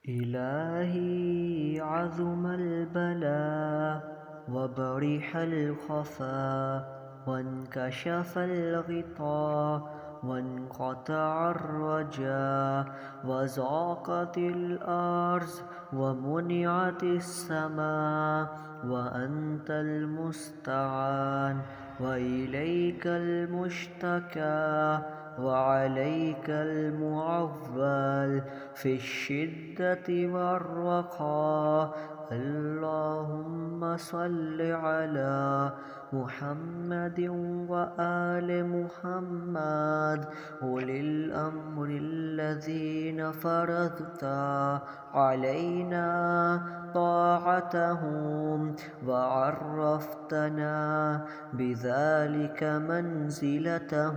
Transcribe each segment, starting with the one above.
إلهي عظم البلاء وبرح الخفا وانكشف الغطاء وانقطع الرجاء وضاقت الأرض ومنعت السماء وأنت المستعان وإليك المشتكى وعليك المعول في الشدة والرخاء. اللهم صل على محمد وآل محمد أولي الأمر الذين فرضت علينا طاعتهم وعرفتنا بذلك منزلتهم،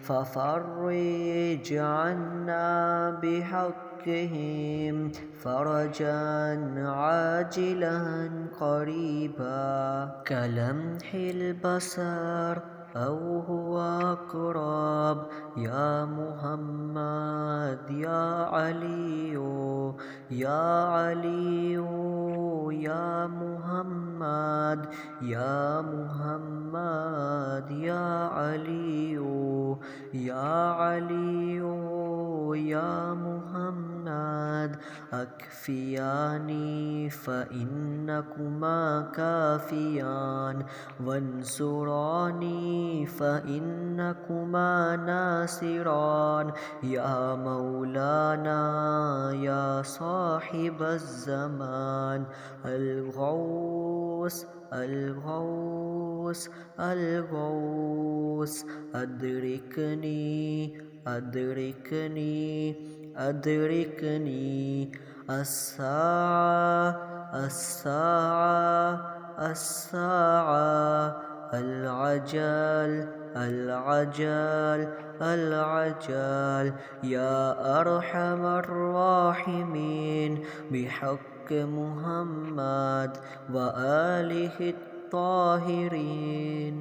ففرج عنا بحقهم فرجا عاجلا قريبا كلمح البصر أو هو أقرب. يا محمد يا علي يا علي يا محمد يا محمد يا علي يا علي يا محمد أكفياني فإنكما كافيان وانصراني فإنكما ناصران. يا مولانا يا صاحب الزمان الغوث الغوث الغوث أدركني أدركني أدركني. الساعة الساعة الساعة العجل العجل العجل. يا أرحم الراحمين بحق محمد وآله الطاهرين.